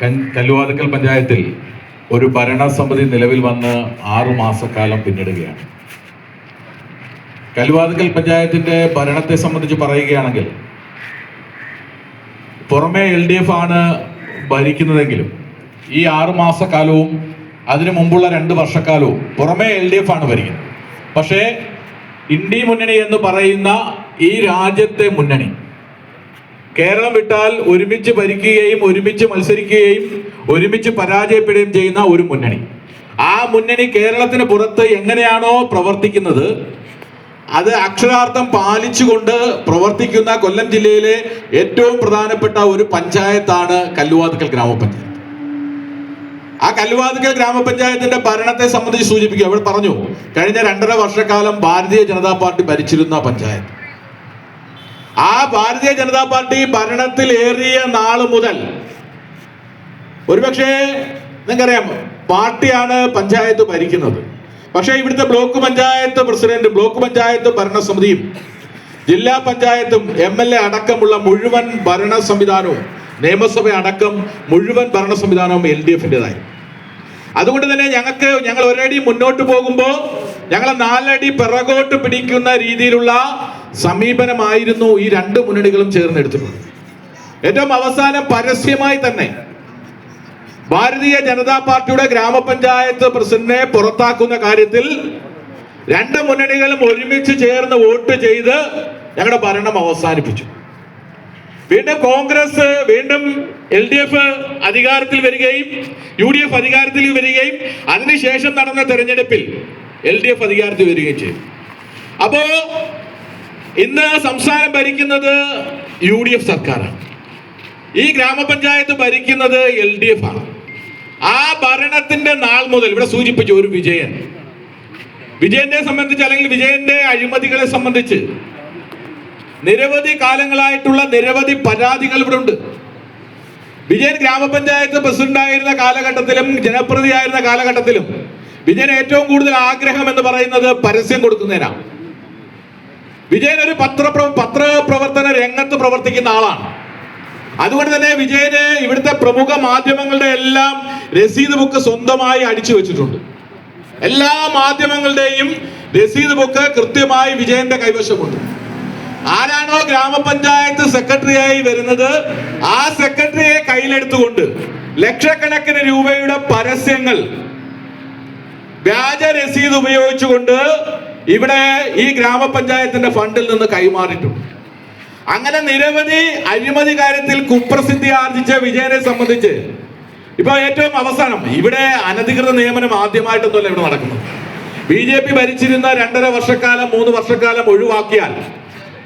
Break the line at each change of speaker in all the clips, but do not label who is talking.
കല്ലുവാതുക്കൽ പഞ്ചായത്തിൽ ഒരു ഭരണസമിതി നിലവിൽ വന്ന് 6 മാസക്കാലം പിന്നിടുകയാണ്. കല്ലുവാതുക്കൽ പഞ്ചായത്തിന്റെ ഭരണത്തെ സംബന്ധിച്ച് പറയുകയാണെങ്കിൽ പുറമെ LDF ആണ് ഭരിക്കുന്നതെങ്കിലും ഈ 6 മാസക്കാലവും അതിനു മുമ്പുള്ള 2 വർഷക്കാലവും പുറമെ LDF ആണ് ഭരിക്കുന്നത്. പക്ഷേ ഇന്ത്യ മുന്നണി എന്ന് പറയുന്ന ഈ രാജ്യത്തെ മുന്നണി കേരളം വിട്ടാൽ ഒരുമിച്ച് ഭരിക്കുകയും ഒരുമിച്ച് മത്സരിക്കുകയും ഒരുമിച്ച് പരാജയപ്പെടുകയും ചെയ്യുന്ന ഒരു മുന്നണി. ആ മുന്നണി കേരളത്തിന് പുറത്ത് എങ്ങനെയാണോ പ്രവർത്തിക്കുന്നത് അത് അക്ഷരാർത്ഥം പാലിച്ചുകൊണ്ട് പ്രവർത്തിക്കുന്ന കൊല്ലം ജില്ലയിലെ ഏറ്റവും പ്രധാനപ്പെട്ട ഒരു പഞ്ചായത്താണ് കല്ലുവാതുക്കൽ ഗ്രാമപഞ്ചായത്ത്. ആ കല്ലുവാതുക്കൽ ഗ്രാമപഞ്ചായത്തിന്റെ ഭരണത്തെ സംബന്ധിച്ച് സൂചിപ്പിക്കുക. അവിടെ പറഞ്ഞു കഴിഞ്ഞ 2.5 വർഷക്കാലം ഭാരതീയ ജനതാ പാർട്ടി ഭരിച്ചിരുന്ന പഞ്ചായത്ത്. ആ ഭാരതീയ ജനതാ പാർട്ടി ഭരണത്തിലേറിയ നാൾ മുതൽ ഒരുപക്ഷെ നിങ്ങൾക്കറിയാം പാർട്ടിയാണ് പഞ്ചായത്ത് ഭരിക്കുന്നത്. പക്ഷേ ഇവിടുത്തെ ബ്ലോക്ക് പഞ്ചായത്ത് പ്രസിഡന്റും ബ്ലോക്ക് പഞ്ചായത്ത് ഭരണസമിതിയും ജില്ലാ പഞ്ചായത്തും MLA അടക്കമുള്ള മുഴുവൻ ഭരണ സംവിധാനവും നിയമസഭ അടക്കം മുഴുവൻ ഭരണ സംവിധാനവും LDF-ൻ്റെതായി. അതുകൊണ്ട് തന്നെ ഞങ്ങൾ ഒരടി മുന്നോട്ട് പോകുമ്പോൾ ഞങ്ങളെ 4 അടി പിറകോട്ട് പിടിക്കുന്ന രീതിയിലുള്ള സമീപനമായിരുന്നു ഈ 2 മുന്നണികളും ചേർന്നെടുത്തിട്ടുള്ളത്. ഏറ്റവും അവസാനം പരസ്യമായി തന്നെ ഭാരതീയ ജനതാ പാർട്ടിയുടെ ഗ്രാമപഞ്ചായത്ത് പ്രസിഡന്റിനെ പുറത്താക്കുന്ന കാര്യത്തിൽ 2 മുന്നണികളും ഒരുമിച്ച് ചേർന്ന് വോട്ട് ചെയ്ത് ഞങ്ങളുടെ ഭരണം അവസാനിപ്പിച്ചു. വീണ്ടും കോൺഗ്രസ് വീണ്ടും LDF അധികാരത്തിൽ വരികയും UDF അധികാരത്തിൽ വരികയും അതിനുശേഷം നടന്ന തെരഞ്ഞെടുപ്പിൽ LDF അധികാരത്തിൽ വരികയും ചെയ്തു. അപ്പോ ഇന്ന് സംസ്ഥാനം ഭരിക്കുന്നത് UDF സർക്കാരാണ്. ഈ ഗ്രാമപഞ്ചായത്ത് ഭരിക്കുന്നത് LDF ആണ്. ആ ഭരണത്തിന്റെ നാൾ മുതൽ ഇവിടെ സൂചിപ്പിച്ചു ഒരു വിജയന്റെ സംബന്ധിച്ച് അല്ലെങ്കിൽ വിജയന്റെ അഴിമതികളെ സംബന്ധിച്ച് നിരവധി കാലങ്ങളായിട്ടുള്ള നിരവധി പരാതികൾ ഇവിടെ ഉണ്ട്. വിജയൻ ഗ്രാമപഞ്ചായത്ത് പ്രസിഡന്റ് ആയിരുന്ന കാലഘട്ടത്തിലും ജനപ്രതിയായിരുന്ന കാലഘട്ടത്തിലും വിജയൻ ഏറ്റവും കൂടുതൽ ആഗ്രഹം എന്ന് പറയുന്നത് പരസ്യം കൊടുക്കുന്നതിനാണ്. വിജയൻ ഒരു പത്രപ്രവർത്തന രംഗത്ത് പ്രവർത്തിക്കുന്ന ആളാണ്. അതുകൊണ്ട് തന്നെ വിജയന് ഇവിടുത്തെ പ്രമുഖ മാധ്യമങ്ങളുടെ എല്ലാം രസീത് ബുക്ക് സ്വന്തമായി അടിച്ചു വെച്ചിട്ടുണ്ട്. എല്ലാ മാധ്യമങ്ങളുടെയും രസീത് ബുക്ക് കൃത്യമായി വിജയന്റെ കൈവശമുണ്ട്. ആരാണോ ഗ്രാമപഞ്ചായത്ത് സെക്രട്ടറിയായി വരുന്നത് ആ സെക്രട്ടറിയെ കയ്യിലെടുത്തുകൊണ്ട് ലക്ഷക്കണക്കിന് രൂപയുടെ പരസ്യങ്ങൾ വ്യാജ രസീത് ഉപയോഗിച്ചുകൊണ്ട് ഇവിടെ ഈ ഗ്രാമപഞ്ചായത്തിന്റെ ഫണ്ടിൽ നിന്ന് കൈമാറിയിട്ടുണ്ട്. അങ്ങനെ നിരവധി അഴിമതി കാര്യത്തിൽ കുപ്രസിദ്ധി ആർജിച്ച വിജയനെ സംബന്ധിച്ച് ഇപ്പൊ ഏറ്റവും അവസാനം ഇവിടെ അനധികൃത നിയമനം ആദ്യമായിട്ടൊന്നുമല്ല ഇവിടെ നടക്കുന്നത്. BJP ഭരിച്ചിരുന്ന 2.5 വർഷക്കാലം 3 വർഷക്കാലം ഒഴിവാക്കിയാൽ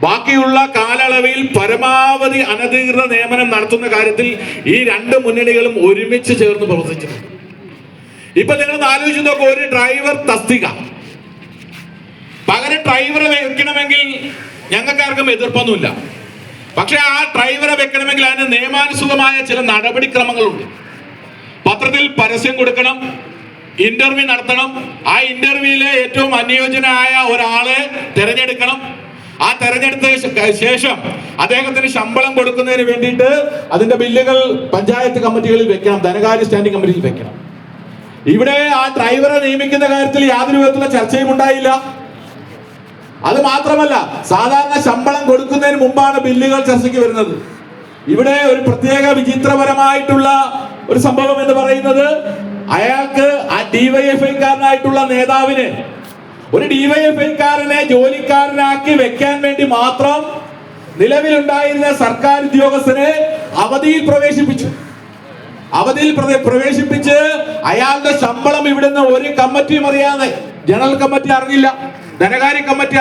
ബാക്കിയുള്ള കാലയളവിൽ പരമാവധി അനധികൃത നിയമനം നടത്തുന്ന കാര്യത്തിൽ ഈ 2 മുന്നണികളും ഒരുമിച്ച് ചേർന്ന് പ്രവർത്തിച്ചിട്ടുണ്ട്. ഇപ്പൊ നിങ്ങൾ ആലോചിച്ച് നോക്കുക, ഒരു ഡ്രൈവർ തസ്തിക പകരം ഡ്രൈവറെ വെക്കണമെങ്കിൽ ഞങ്ങൾക്കാർക്കും എതിർപ്പൊന്നുമില്ല. പക്ഷെ ആ ഡ്രൈവറെ വെക്കണമെങ്കിൽ അതിന് നിയമാനുസൃതമായ ചില നടപടിക്രമങ്ങളുണ്ട്. പത്രത്തിൽ പരസ്യം കൊടുക്കണം, ഇന്റർവ്യൂ നടത്തണം, ആ ഇന്റർവ്യൂവിലെ ഏറ്റവും അനുയോജ്യനായ ഒരാളെ തിരഞ്ഞെടുക്കണം. ആ തെരഞ്ഞെടുത്ത ശേഷം അദ്ദേഹത്തിന് ശമ്പളം കൊടുക്കുന്നതിന് വേണ്ടിയിട്ട് അതിന്റെ ബില്ലുകൾ പഞ്ചായത്ത് കമ്മിറ്റികളിൽ വെക്കണം, ധനകാര്യ സ്റ്റാൻഡിംഗ് കമ്മിറ്റിയിൽ വെക്കണം. ഇവിടെ ആ ഡ്രൈവറെ നിയമിക്കുന്ന കാര്യത്തിൽ യാതൊരു വിധത്തിലുള്ള ചർച്ചയും ഉണ്ടായില്ല. അത് മാത്രമല്ല, സാധാരണ ശമ്പളം കൊടുക്കുന്നതിന് മുമ്പാണ് ബില്ലുകൾ ചർച്ചയ്ക്ക് വരുന്നത്. ഇവിടെ ഒരു പ്രത്യേക വിചിത്രപരമായിട്ടുള്ള ഒരു സംഭവം എന്ന് പറയുന്നത് അയാൾക്ക് ആ DYFI-കാരനായിട്ടുള്ള നേതാവിന് ഒരു DYFI-കാരനെ ജോലിക്കാരനാക്കി വെക്കാൻ വേണ്ടി മാത്രം നിലവിലുണ്ടായിരുന്ന സർക്കാർ ഉദ്യോഗസ്ഥനെ അവധിയിൽ പ്രവേശിപ്പിച്ച് അയാളുടെ ശമ്പളം ഇവിടുന്ന് ഒരു കമ്മിറ്റിയും അറിയാതെ, ജനറൽ കമ്മിറ്റി അറിഞ്ഞില്ല, ധനകാര്യ കമ്മിറ്റി